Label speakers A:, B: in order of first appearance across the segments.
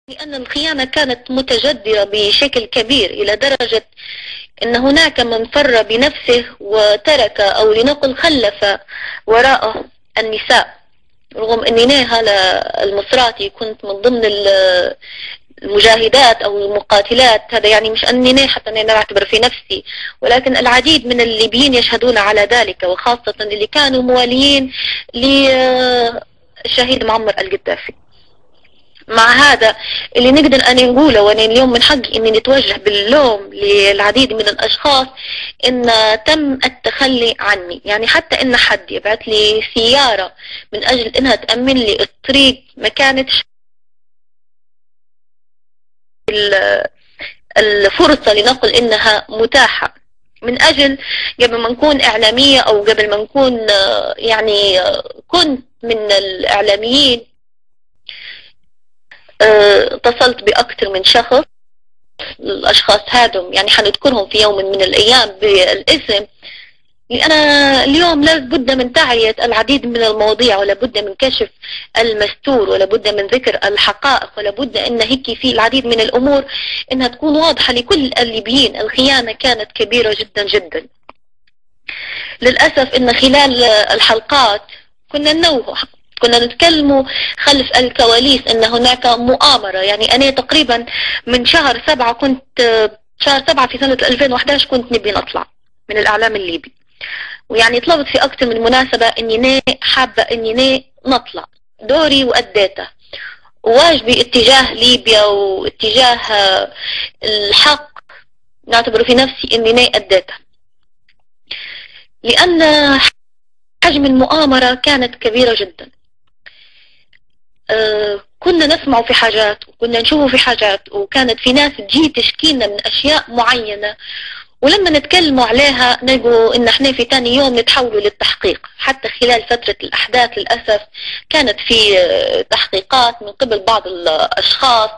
A: لأن الخيانة كانت متجذرة بشكل كبير إلى درجة أن هناك من فر بنفسه وترك أو لنقل خلف وراءه النساء. رغم أني نهى المصراتي كنت من ضمن المجاهدات أو المقاتلات، هذا يعني مش أني حتى أنا أعتبر في نفسي، ولكن العديد من الليبيين يشهدون على ذلك، وخاصة اللي كانوا مواليين للشهيد معمر القذافي. مع هذا اللي نقدر أن نقوله، وأنا اليوم من حقي أني نتوجه باللوم للعديد من الأشخاص إن تم التخلي عني. يعني حتى إن حد يبعث لي سيارة من أجل إنها تأمن لي الطريق ما كانتش الفرصة لنقل إنها متاحة، من أجل قبل ما نكون إعلامية أو قبل ما نكون يعني كنت من الإعلاميين اتصلت بأكثر من شخص. الأشخاص هادم يعني حنذكرهم في يوم من الأيام بالاسم، لأن اليوم لابد من تعية العديد من المواضيع، ولا بد من كشف المستور، ولا بد من ذكر الحقائق، ولا بد أن هيك في العديد من الأمور أنها تكون واضحة لكل الليبيين. الخيانة كانت كبيرة جدا جدا. للأسف أن خلال الحلقات كنا نتكلموا خلف الكواليس أن هناك مؤامرة. يعني أنا تقريبا من شهر 7 في سنة 2011 كنت نبي نطلع من الإعلام الليبي، ويعني طلبت في أكثر من مناسبة أني حابة أني نطلع دوري وأديته، وواجبي اتجاه ليبيا واتجاه الحق نعتبر في نفسي أني أديته، لأن حجم المؤامرة كانت كبيرة جدا. كنا نسمع في حاجات وكنا نشوف في حاجات، وكانت في ناس تجي تشكينا من أشياء معينة، ولما نتكلموا عليها نلقوا إن احنا في تاني يوم نتحولوا للتحقيق. حتى خلال فترة الأحداث للأسف كانت في تحقيقات من قبل بعض الأشخاص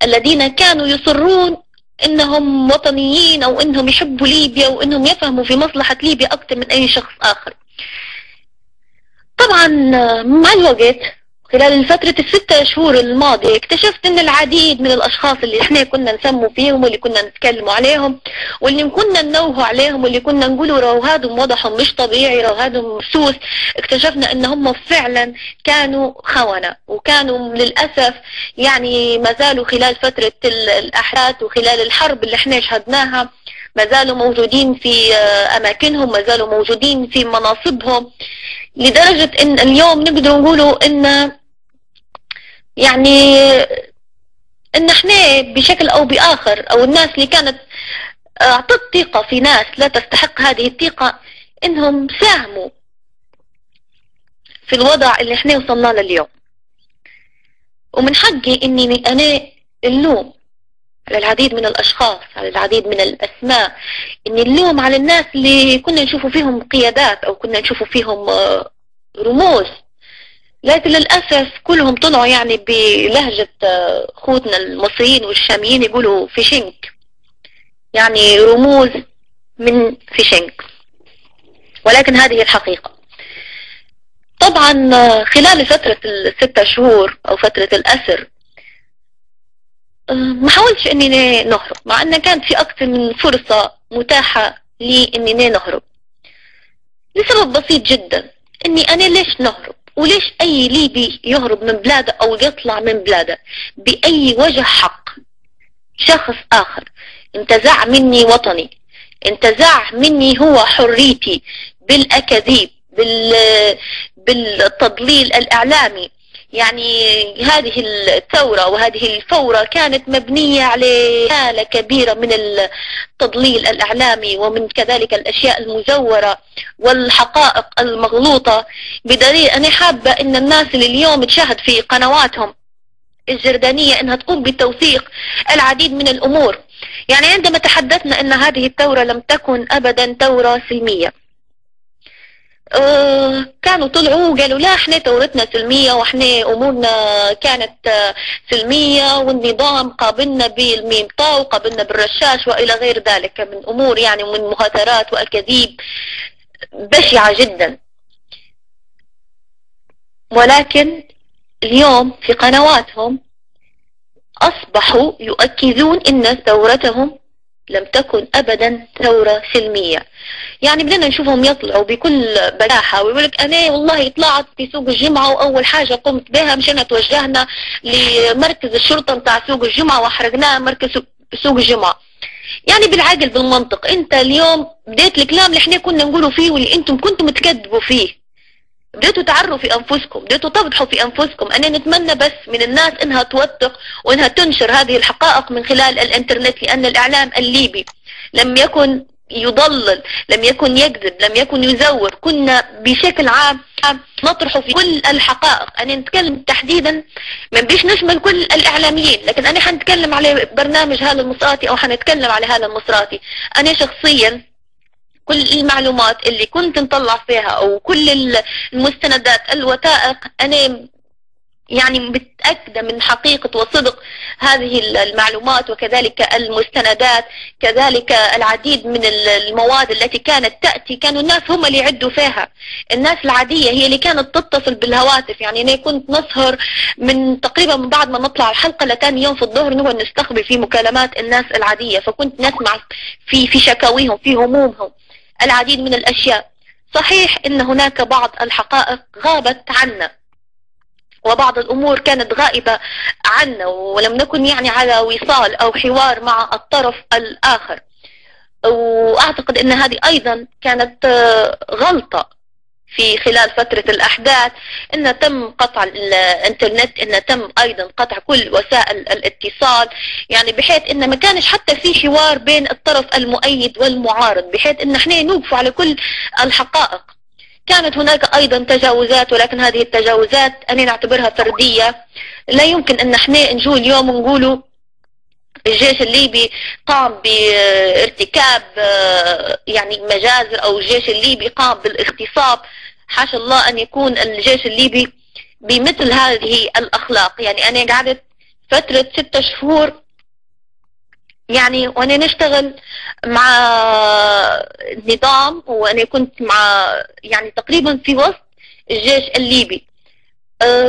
A: الذين كانوا يصرون إنهم وطنيين أو إنهم يحبوا ليبيا وإنهم يفهموا في مصلحة ليبيا أكثر من أي شخص آخر. طبعا مع الوقت خلال الفترة ال6 شهور الماضية اكتشفت ان العديد من الاشخاص اللي احنا كنا نسموا فيهم واللي كنا نتكلموا عليهم واللي كنا ننوه عليهم واللي كنا نقولوا راهو هادم وضعهم مش طبيعي، راهو هادم سوس، اكتشفنا ان هم فعلا كانوا خونة، وكانوا للأسف يعني ما زالوا خلال فترة الأحداث وخلال الحرب اللي احنا شهدناها ما زالوا موجودين في اماكنهم، ما زالوا موجودين في مناصبهم، لدرجة ان اليوم نقدر نقولوا ان يعني ان احنا بشكل او باخر او الناس اللي كانت اعطت ثقة في ناس لا تستحق هذه الثقة انهم ساهموا في الوضع اللي احنا وصلنا له اليوم. ومن حقي اني انا اللوم على العديد من الاشخاص، على العديد من الاسماء، اني اللوم على الناس اللي كنا نشوفوا فيهم قيادات او كنا نشوفوا فيهم رموز، لكن للأسف كلهم طلعوا يعني بلهجة خوتنا المصريين والشاميين يقولوا فيشنك، يعني رموز من فيشنك، ولكن هذه الحقيقة. طبعا خلال فترة ال6 شهور أو فترة الأسر ما حاولتش أني نهرب، مع أن كانت في أكثر من فرصة متاحة لي أني نهرب، لسبب بسيط جدا، أني أنا ليش نهرب؟ وليش أي ليبي يهرب من بلاده أو يطلع من بلاده بأي وجه حق؟ شخص آخر انتزع مني وطني، انتزع مني هو حريتي بالأكاذيب، بالتضليل الإعلامي. يعني هذه الثورة وهذه الفورة كانت مبنية على حالة كبيرة من التضليل الإعلامي ومن كذلك الأشياء المزورة والحقائق المغلوطة، بدليل أنا حابة أن الناس اللي اليوم تشاهد في قنواتهم الجردانية أنها تقوم بتوثيق العديد من الأمور. يعني عندما تحدثنا أن هذه الثورة لم تكن أبدا ثورة سلمية، كانوا طلعوا وقالوا لا احنا ثورتنا سلمية واحنا امورنا كانت سلمية، والنظام قابلنا بالميمطا وقابلنا بالرشاش والى غير ذلك من امور يعني من مهاترات واكاذيب بشعة جدا. ولكن اليوم في قنواتهم أصبحوا يؤكدون أن ثورتهم لم تكن أبدا ثورة سلمية. يعني بدنا نشوفهم يطلعوا بكل بجاحة ويقولك أنا والله طلعت في سوق الجمعة وأول حاجة قمت بها مشان توجهنا لمركز الشرطة متاع سوق الجمعة وحرقناه مركز سوق الجمعة. يعني بالعقل بالمنطق أنت اليوم بديت الكلام اللي احنا كنا نقوله فيه واللي أنتم كنتم تكذبوا فيه، بديتوا تعروا في أنفسكم، بديتوا تفضحوا في أنفسكم. أنا نتمنى بس من الناس إنها توثق وإنها تنشر هذه الحقائق من خلال الإنترنت، لأن الإعلام الليبي لم يكن يضلل، لم يكن يكذب، لم يكن يزور. كنا بشكل عام نطرح في كل الحقائق. أنا نتكلم تحديدا ما بيش نشمل كل الإعلاميين، لكن أنا حنتكلم على برنامج هذا المصراتي أو حنتكلم على هذا المصراتي. أنا شخصيا كل المعلومات اللي كنت نطلع فيها أو كل المستندات الوثائق أنا يعني متأكدة من حقيقة وصدق هذه المعلومات وكذلك المستندات، كذلك العديد من المواد التي كانت تأتي كانوا الناس هم اللي يعدوا فيها. الناس العادية هي اللي كانت تتصل بالهواتف. يعني أنا كنت نسهر من تقريبا من بعد ما نطلع الحلقة لتاني يوم في الظهر نقعد نستخبي في مكالمات الناس العادية، فكنت نسمع في شكاويهم في همومهم العديد من الأشياء. صحيح إن هناك بعض الحقائق غابت عنا وبعض الأمور كانت غائبة عنا ولم نكن يعني على وصال أو حوار مع الطرف الآخر، وأعتقد أن هذه أيضا كانت غلطة في خلال فترة الأحداث، أن تم قطع الإنترنت، أن تم أيضا قطع كل وسائل الاتصال، يعني بحيث أن ما كانش حتى في حوار بين الطرف المؤيد والمعارض، بحيث أن احنا نوقف على كل الحقائق. كانت هناك أيضا تجاوزات، ولكن هذه التجاوزات أنا نعتبرها فردية. لا يمكن أن احنا نجو اليوم ونقولوا الجيش الليبي قام بارتكاب يعني مجازر أو الجيش الليبي قام بالاغتصاب. حاشا الله أن يكون الجيش الليبي بمثل هذه الأخلاق. يعني أنا قعدت فترة 6 شهور يعني وأنا نشتغل مع النظام، وأنا كنت مع يعني تقريبا في وسط الجيش الليبي.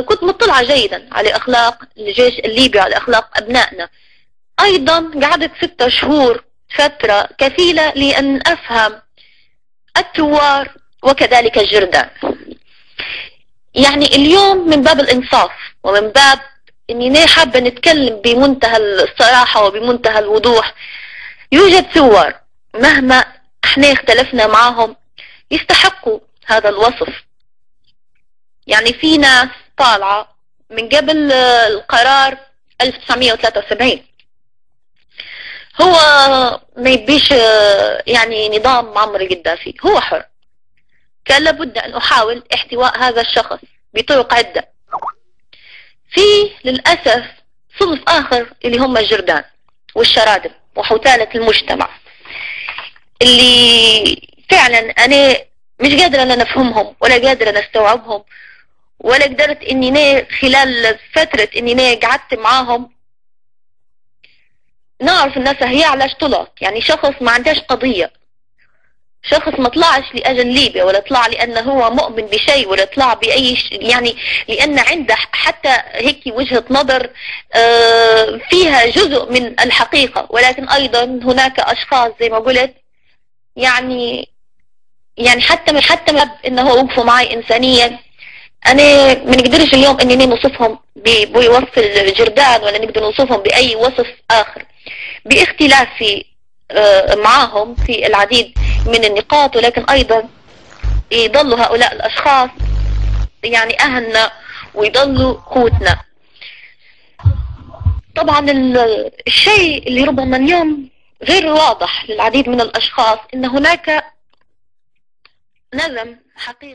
A: كنت مطلعة جيدا على أخلاق الجيش الليبي، على أخلاق أبنائنا. أيضا قعدت 6 شهور فترة كفيلة لأن أفهم الثوار وكذلك الجردان. يعني اليوم من باب الإنصاف ومن باب إني حابة نتكلم بمنتهى الصراحة وبمنتهى الوضوح، يوجد ثوار مهما احنا اختلفنا معهم يستحقوا هذا الوصف. يعني في ناس طالعة من قبل القرار 1973 هو ما يبيش يعني نظام معمر القذافي، هو حر. كان لابد أن أحاول احتواء هذا الشخص بطرق عدة. في للأسف صنف آخر اللي هم الجردان والشرادم وحوثالة المجتمع، اللي فعلا أنا مش قادرة أن أفهمهم ولا قادرة أن أستوعبهم، ولا قدرت إني خلال فترة إني قعدت معاهم نعرف الناس هي علاش طلعت. يعني شخص ما عندهاش قضية، شخص ما طلعش لأجل ليبيا ولا طلع لأنه هو مؤمن بشيء ولا طلع بأي يعني لأن عنده حتى هيك وجهة نظر فيها جزء من الحقيقة. ولكن أيضا هناك أشخاص زي ما قلت يعني حتى ما إنه وقفوا معي إنسانيا. أنا ما نقدرش اليوم إني نوصفهم بوصف الجردان ولا نقدر نوصفهم بأي وصف آخر، باختلافي معاهم في العديد من النقاط، ولكن أيضا يضلوا هؤلاء الأشخاص يعني أهلنا ويضلوا قوتنا. طبعا الشيء اللي ربما اليوم غير واضح للعديد من الأشخاص إن هناك نظم حقيقي